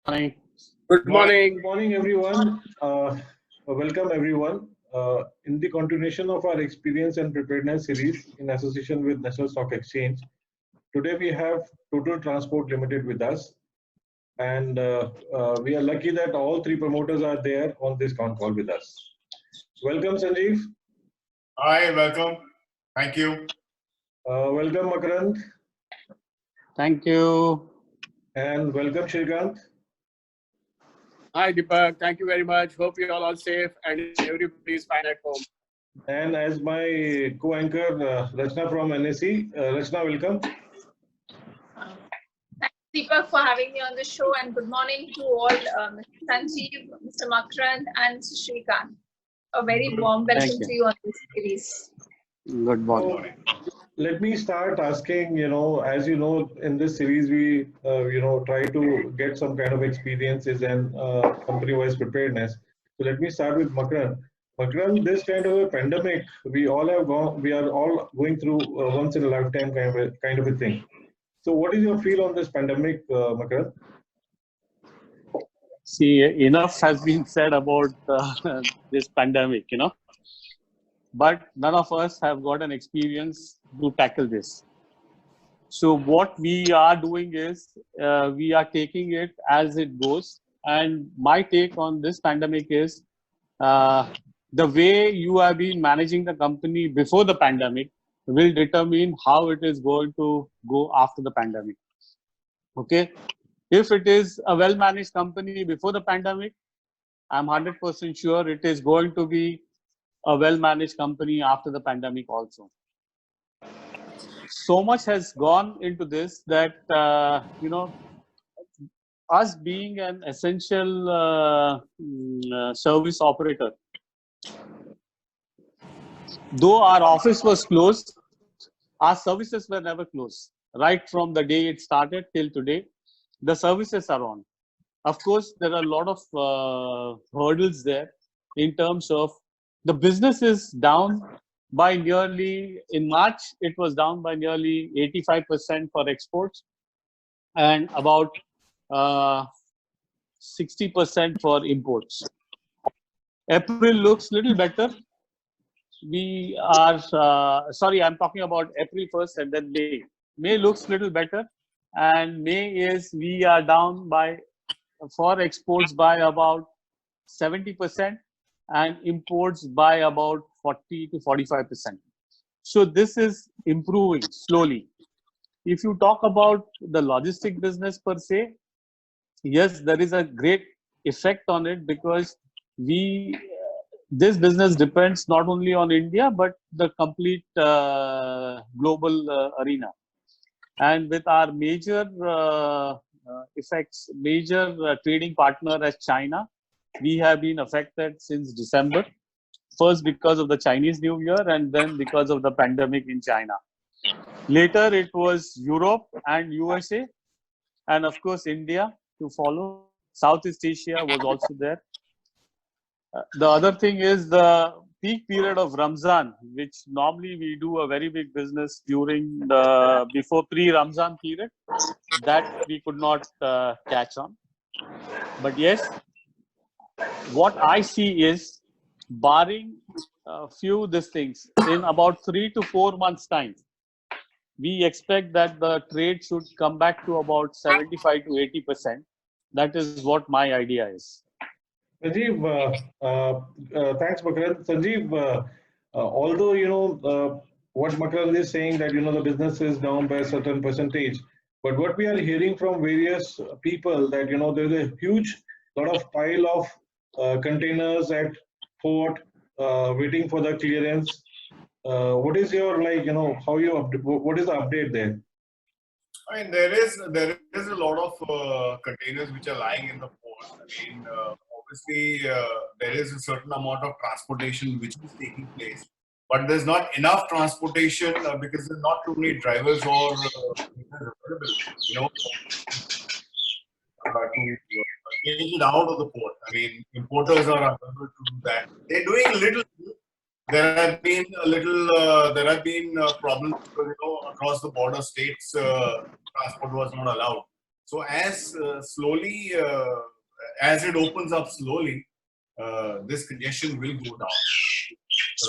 Morning. Good morning. Good morning, everyone. Welcome, everyone. In the continuation of our experience and preparedness series in association with National Stock Exchange, today we have Total Transport Limited with us, and we are lucky that all three promoters are there on this con call with us. Welcome, Sanjeev. Hi, welcome. Thank you. Welcome, Makarand, Thank you. and welcome, Shrikant. Hi Deepak, thank you very much. Hope you're all safe and everybody's fine at home. And as my co-anchor, Rachna from NSE. Rachna, welcome. Thanks, Deepak, for having me on the show, and good morning to all, Mr. Sanjeev, Mr. Makarand, and Mr. Shrikant. A very warm welcome you. to you on this series. Good morning. Let me start asking, as you know, in this series, we, try to get some kind of experiences and company-wise preparedness. So let me start with Makarand. Makarand, this kind of a pandemic, we are all going through once in a lifetime kind of a thing. So what is your feel on this pandemic, Makarand? See, enough has been said about this pandemic, but none of us have got an experience to tackle this. So what we are doing is we are taking it as it goes. And my take on this pandemic is the way you have been managing the company before the pandemic will determine how it is going to go after the pandemic. Okay. If it is a well-managed company before the pandemic, I'm 100% sure it is going to be a well-managed company after the pandemic also. So much has gone into this that, us being an essential service operator, though our office was closed, our services were never closed. Right from the day it started till today, the services are on. Of course, there are a lot of hurdles there in terms of the business is down by nearly, in March, it was down by nearly 85% for exports and about 60% for imports. April looks little better. We are, sorry, I'm talking about April 1st and then May. May looks little better, and May is, we are down by, for exports by about 70% and imports by about 40 to 45%. So this is improving slowly. If you talk about the logistic business per se, yes, there is a great effect on it because this business depends not only on India, but the complete global arena. And with our major effects, major trading partner as China, we have been affected since December. First because of the Chinese New Year and then because of the pandemic in China. Later it was Europe and USA and of course India to follow. Southeast Asia was also there. The other thing is the peak period of Ramzan, which normally we do a very big business during the before pre-Ramzan period, that we could not catch on. But yes, what I see is, barring a few these things, in about 3 to 4 months' time, we expect that the trade should come back to about 75 to 80%. That is what my idea is. Sanjeev, thanks, Makarand. Sanjeev, although, what Makarand is saying that, the business is down by a certain percentage, but what we are hearing from various people that, there's a huge lot of pile of containers at port waiting for the clearance. What is your, what is the update there? I mean, there is a lot of containers which are lying in the port. I mean, obviously, there is a certain amount of transportation which is taking place, but there's not enough transportation because there's not too many drivers or available, to take it out of the port. I mean, importers are unable to do that. They're doing a little. There have been problems because, across the border states, transport was not allowed. So as slowly, as it opens up slowly, this congestion will go down.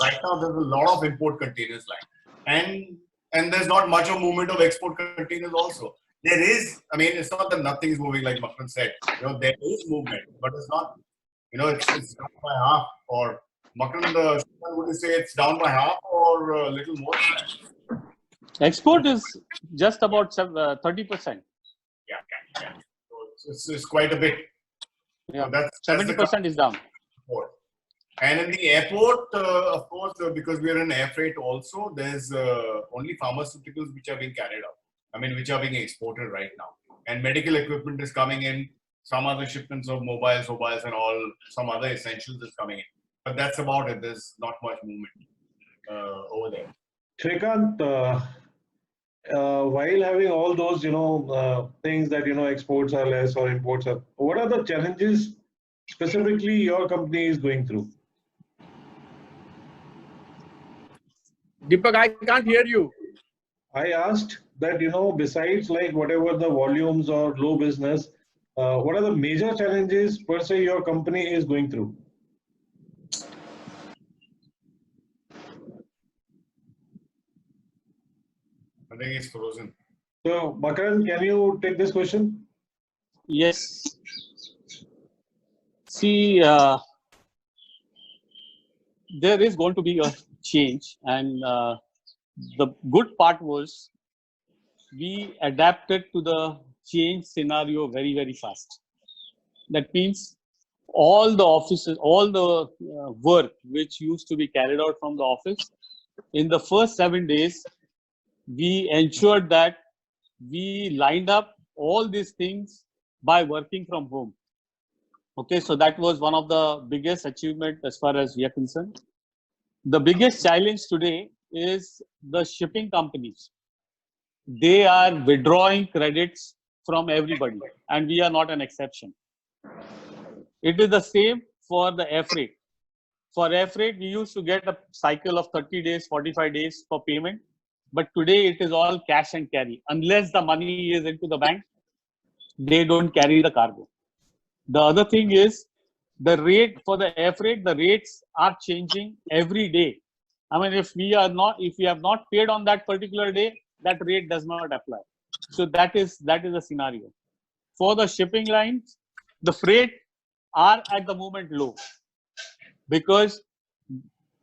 Right now, there's a lot of import containers line, and there's not much of movement of export containers also. There is, I mean, it's not that nothing is moving like Makran said. There is movement, but it's not, it's down by half. Or Makran, would you say it's down by half or a little more than that? Export is just about 30%. Yeah. So it's quite a bit. Yeah, so that's 70% is down. And in the airport, of course, because we are in air freight also, there's only pharmaceuticals which are being carried out. I mean, which are being exported right now. And medical equipment is coming in. Some other shipments of mobiles and all, some other essentials is coming in. But that's about it. There's not much movement over there. Shrikant, while having all those, things that, exports are less or imports are, what are the challenges specifically your company is going through? Deepak, I can't hear you. I asked that, besides like whatever the volumes or low business, what are the major challenges per se your company is going through? I think it's frozen. So, Makran, can you take this question? Yes. See, there is going to be a change, and the good part was we adapted to the change scenario very, very fast. That means all the offices, all the work which used to be carried out from the office, in the first 7 days, we ensured that we lined up all these things by working from home. Okay, so that was one of the biggest achievements as far as we are concerned. The biggest challenge today is the shipping companies. They are withdrawing credits from everybody, and we are not an exception. It is the same for the air freight. For air freight, we used to get a cycle of 30 days, 45 days for payment. But today it is all cash and carry. Unless the money is into the bank, they don't carry the cargo. The other thing is the rate for the air freight, the rates are changing every day. I mean, if we have not paid on that particular day, that rate does not apply. So that is a scenario. For the shipping lines, the freight are at the moment low because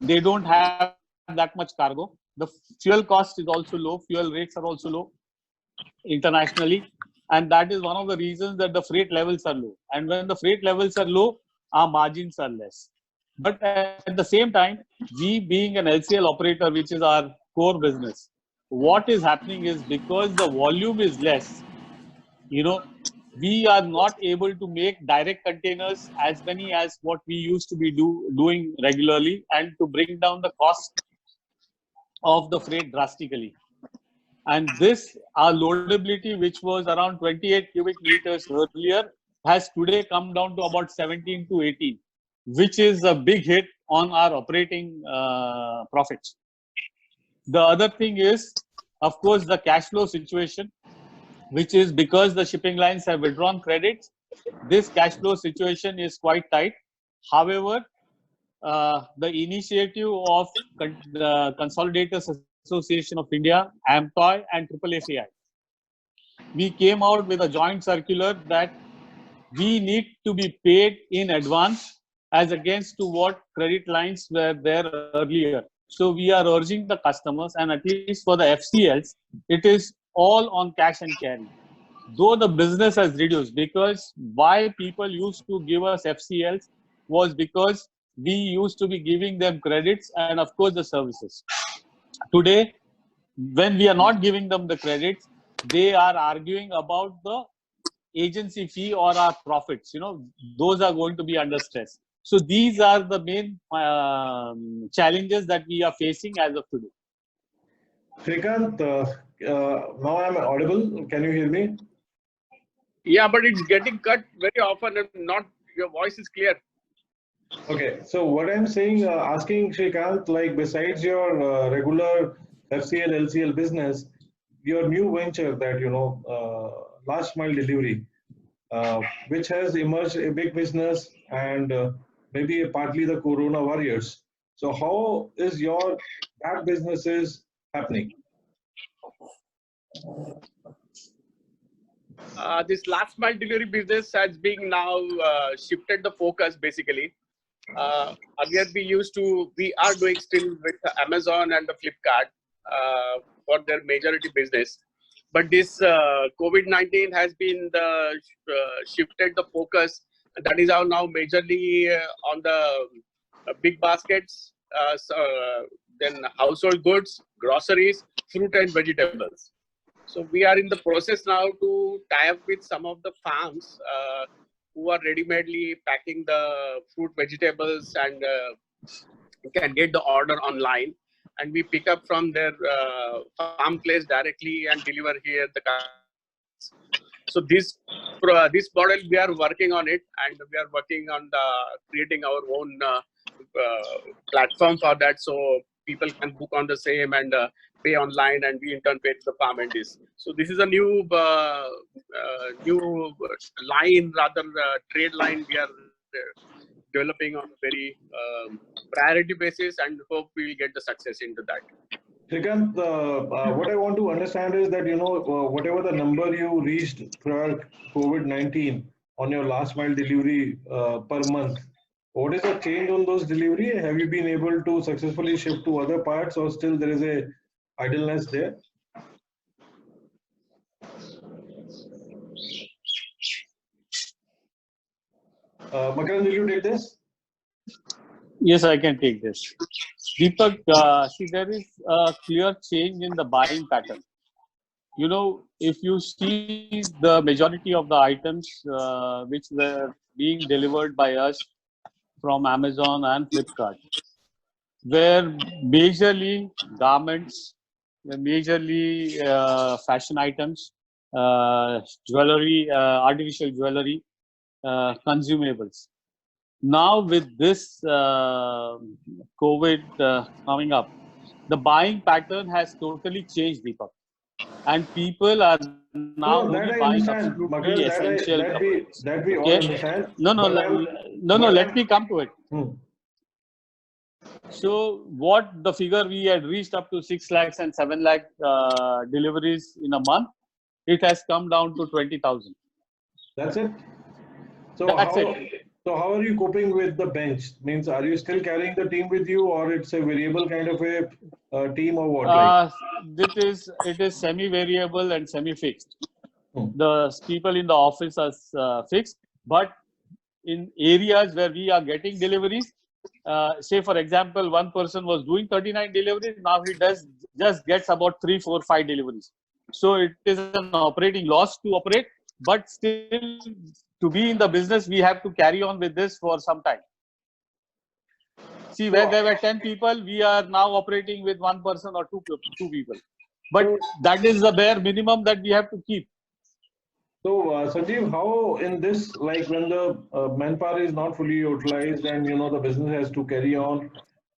they don't have that much cargo. The fuel cost is also low. Fuel rates are also low internationally. And that is one of the reasons that the freight levels are low. And when the freight levels are low, our margins are less. But at the same time, we being an LCL operator, which is our core business, what is happening is because the volume is less, we are not able to make direct containers as many as what we used to be doing regularly, and to bring down the cost of the freight drastically. And this, our loadability, which was around 28 cubic meters earlier, has today come down to about 17 to 18, which is a big hit on our operating profits. The other thing is, of course, the cash flow situation, which is because the shipping lines have withdrawn credits. This cash flow situation is quite tight. However, the initiative of the Consolidators Association of India, AMTOI, and AAFAI, we came out with a joint circular that we need to be paid in advance as against to what credit lines were there earlier. So we are urging the customers, and at least for the FCLs, it is all on cash and carry. Though the business has reduced, because why people used to give us FCLs was because we used to be giving them credits and of course the services. Today, when we are not giving them the credits, they are arguing about the agency fee or our profits. Those are going to be under stress. So these are the main challenges that we are facing as of today. Shrikant, now I'm audible. Can you hear me? Yeah, but it's getting cut very often and not your voice is clear. Okay, so what I'm saying, asking Shrikant, like besides your regular FCL, LCL business, your new venture that, last mile delivery, which has emerged a big business and maybe partly the Corona warriors. So how is your that business is happening? This last mile delivery business has been now shifted the focus basically. Earlier we are doing still with Amazon and the Flipkart for their majority business. But this COVID-19 has been shifted the focus. That is how now majorly on the big baskets, then household goods, groceries, fruit and vegetables. So we are in the process now to tie up with some of the farms who are ready-madely packing the fruit, vegetables, and can get the order online, and we pick up from their farm place directly and deliver here the. So this model we are working on it, and we are working on creating our own platform for that, so people can book on the same and pay online, and we in turn pay to the farm and this. So this is a new line, rather trade line we are developing on a very priority basis, and hope we will get the success into that. Shrikant, what I want to understand is that, whatever the number you reached throughout COVID-19 on your last mile delivery per month, what is the change on those delivery? Have you been able to successfully shift to other parts, or still there is a idleness there? Makaran, will you take this? Yes, I can take this. Deepak, see, there is a clear change in the buying pattern. If you see the majority of the items which were being delivered by us from Amazon and Flipkart were majorly garments, majorly fashion items, jewelry, artificial jewelry, consumables. Now with this COVID coming up, the buying pattern has totally changed, Deepak. And people are now only buying absolutely essential. That we all understand. No, let me come to it. So what the figure we had reached up to 6 lakhs and 7 lakh deliveries in a month, it has come down to 20,000. That's it? So how are you coping with the bench? Means, are you still carrying the team with you, or it's a variable kind of a team, or what? It is semi-variable and semi-fixed. The people in the office are fixed, but in areas where we are getting deliveries, say for example, one person was doing 39 deliveries, now he just gets about 3, 4, 5 deliveries. So it is an operating loss to operate, but still, to be in the business, we have to carry on with this for some time. See, where there were 10 people, we are now operating with 1 person or 2 people. But that is the bare minimum that we have to keep. So, Sanjeev, how in this, like when the manpower is not fully utilized and the business has to carry on,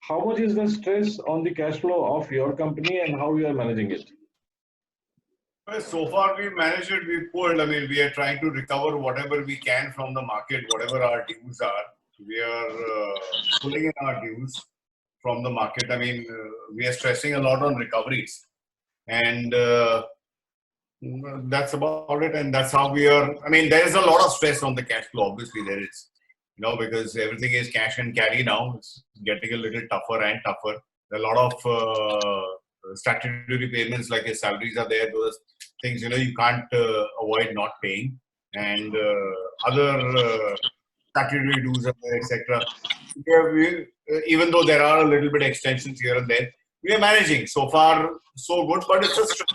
how much is the stress on the cash flow of your company, and how you are managing it? Well, so far we managed it. We pulled. I mean, we are trying to recover whatever we can from the market, whatever our dues are. We are pulling in our dues from the market. I mean, we are stressing a lot on recoveries, and that's about it. And that's how we are. I mean, there is a lot of stress on the cash flow. Obviously, there is, because everything is cash and carry now. It's getting a little tougher and tougher. There are a lot of statutory payments, like his salaries are there. Those things, you can't avoid not paying, and other statutory dues are there, etc. Even though there are a little bit extensions here and there, we are managing. So far, so good, but it's a stress.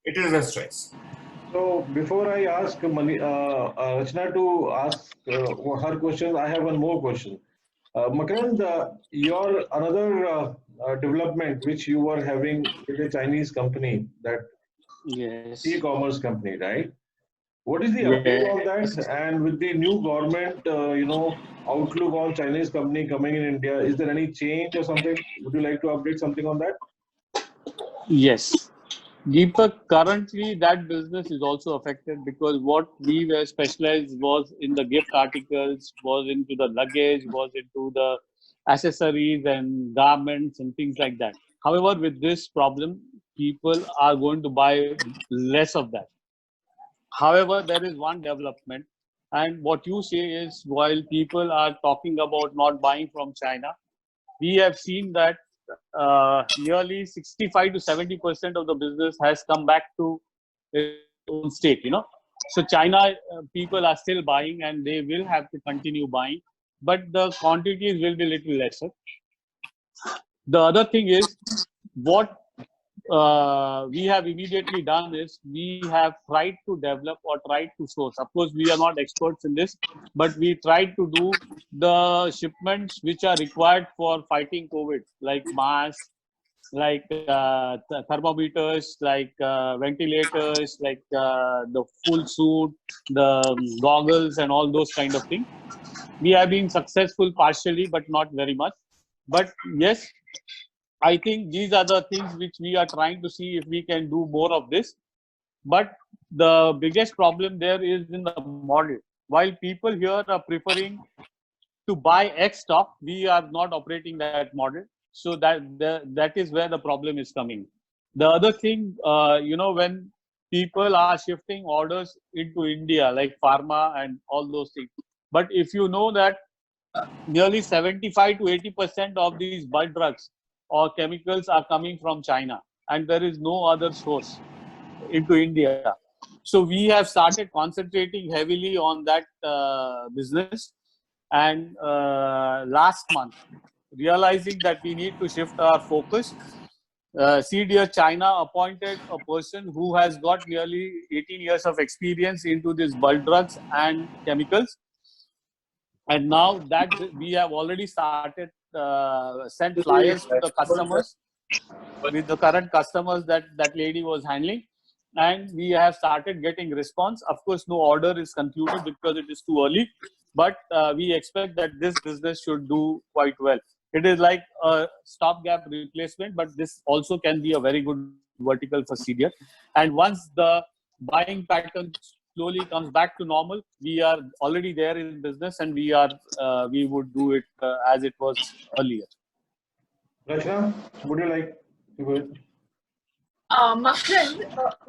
It is a stress. So before I ask Rachna to ask her question, I have one more question. Makaran, your another development which you were having with a Chinese company, that e-commerce company, right? What is the update on that? And with the new government, outlook on Chinese company coming in India, is there any change or something? Would you like to update something on that? Yes. Deepak, currently that business is also affected because what we were specialized was in the gift articles, was into the luggage, was into the accessories and garments and things like that. However, with this problem, people are going to buy less of that. However, there is one development, and what you say is while people are talking about not buying from China, we have seen that nearly 65 to 70% of the business has come back to its own state. So China people are still buying, and they will have to continue buying, but the quantities will be little lesser. The other thing is what we have immediately done is we have tried to develop or tried to source. Of course, we are not experts in this, but we tried to do the shipments which are required for fighting COVID, like masks, like thermometers, like ventilators, like the full suit, the goggles, and all those kind of things. We have been successful partially, but not very much. But yes, I think these are the things which we are trying to see if we can do more of this. But the biggest problem there is in the model. While people here are preferring to buy X stock, we are not operating that model. So that is where the problem is coming. The other thing, when people are shifting orders into India, like pharma and all those things. But if you know that nearly 75 to 80% of these bulk drugs or chemicals are coming from China, and there is no other source into India. So we have started concentrating heavily on that business. And last month, realizing that we need to shift our focus, CDR China appointed a person who has got nearly 18 years of experience into these bulk drugs and chemicals. And now that we have already started sent flyers to the customers with the current customers that lady was handling, and we have started getting response. Of course, no order is concluded because it is too early, but we expect that this business should do quite well. It is like a stopgap replacement, but this also can be a very good vertical for CDR. And once the buying pattern slowly comes back to normal, we are already there in business, and we would do it as it was earlier. Rachna, would you like to go ahead? Makran,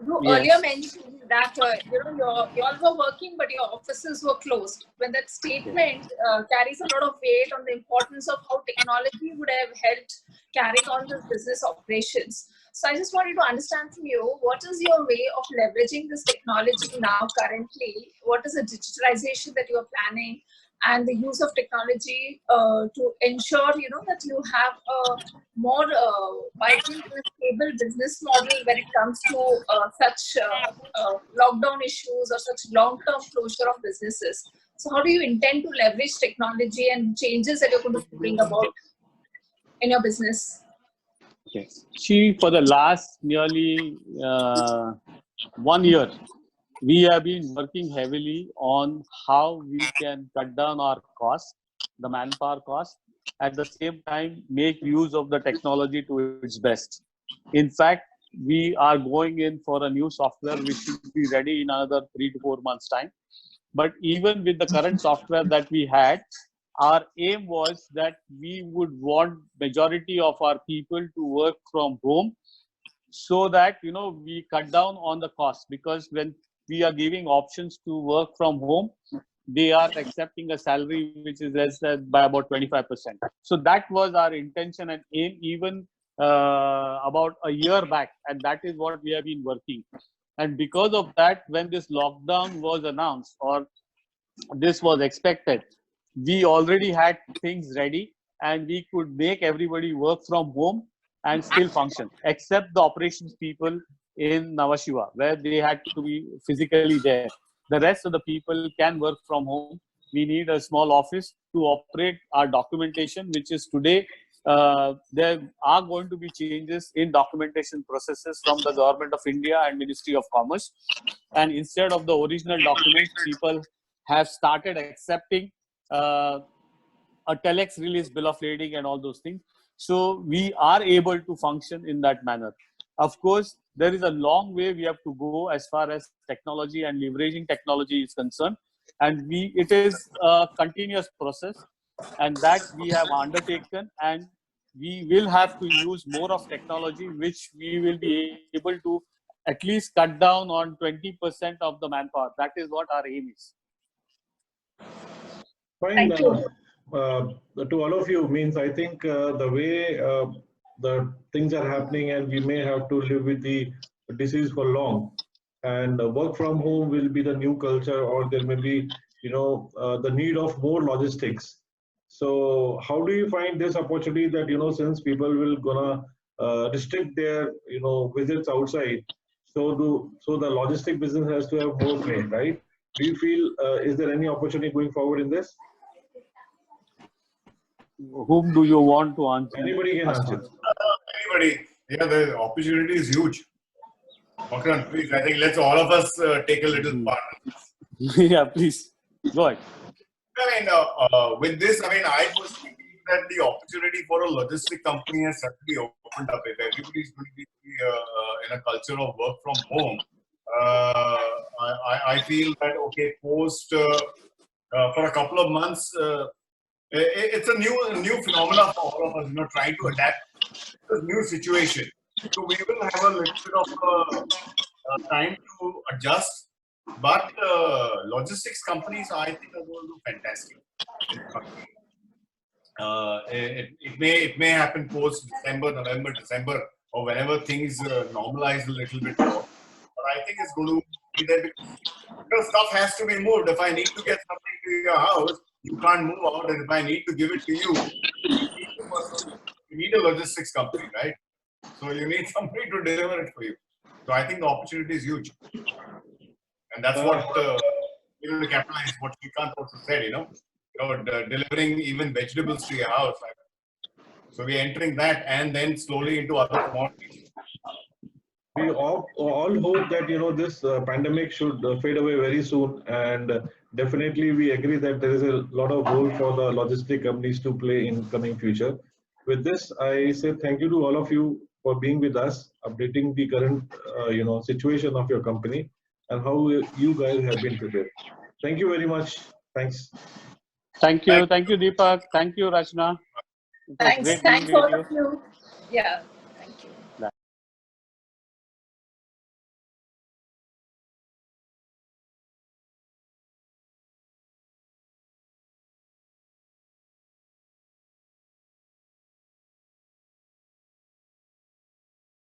you Yes. earlier mentioned that you all were working, but your offices were closed. When that statement carries a lot of weight on the importance of how technology would have helped carrying on this business operations. So I just wanted to understand from you, what is your way of leveraging this technology now currently? What is the digitalization that you are planning, and the use of technology to ensure that you have a more vibrant and stable business model when it comes to such lockdown issues or such long-term closure of businesses. So how do you intend to leverage technology and changes that you're going to bring about in your business? Okay. See, for the last nearly 1 year, we have been working heavily on how we can cut down our costs, the manpower cost, at the same time make use of the technology to its best. In fact, we are going in for a new software which should be ready in another 3 to 4 months' time. But even with the current software that we had, our aim was that we would want majority of our people to work from home, so that we cut down on the cost, because when we are giving options to work from home, they are accepting a salary which is less than by about 25%. So that was our intention and aim even about a year back, and that is what we have been working. And because of that, when this lockdown was announced, or this was expected, we already had things ready, and we could make everybody work from home and still function, except the operations people in Nhava Sheva, where they had to be physically there. The rest of the people can work from home. We need a small office to operate our documentation, which is today. There are going to be changes in documentation processes from the Government of India and Ministry of Commerce. And instead of the original documents, people have started accepting a telex release bill of lading and all those things. So we are able to function in that manner. Of course, there is a long way we have to go as far as technology and leveraging technology is concerned. And it is a continuous process, and that we have undertaken, and we will have to use more of technology, which we will be able to at least cut down on 20% of the manpower. That is what our aim is. Fine. Thank you. To all of you, means I think the way the things are happening, and we may have to live with the disease for long, and work from home will be the new culture, or there may be, the need of more logistics. So how do you find this opportunity that, since people will gonna restrict their, visits outside, so the logistic business has to have more play, right? Do you feel, is there any opportunity going forward in this? Whom do you want to answer? Anybody can answer. Anybody? Yeah, the opportunity is huge. Makran, please, I think let's all of us take a little part. Yeah, please. Go ahead. I mean, with this, I mean, I personally think that the opportunity for a logistic company has certainly opened up. If everybody is going to be in a culture of work from home, I feel that, okay, post for a couple of months, it's a new phenomena for all of us, trying to adapt to this new situation. So we will have a little bit of time to adjust. But logistics companies, I think, are going to do fantastic. It may happen post December, November, December, or whenever things normalize a little bit more. But I think it's going to be there because stuff has to be moved. If I need to get something to your house, you can't move out. And if I need to give it to you, you need a logistics company, right? So you need somebody to deliver it for you. So I think the opportunity is huge. And that's what to capitalize what Srikanth also said, delivering even vegetables to your house. So we're entering that and then slowly into other commodities. We all hope that this pandemic should fade away very soon, and definitely we agree that there is a lot of role for the logistic companies to play in coming future. With this, I say thank you to all of you for being with us, updating the current situation of your company and how you guys have been prepared. Thank you very much. Thanks. Thank you, Deepak. Thank you, Rachna. Thanks all of you. Yeah.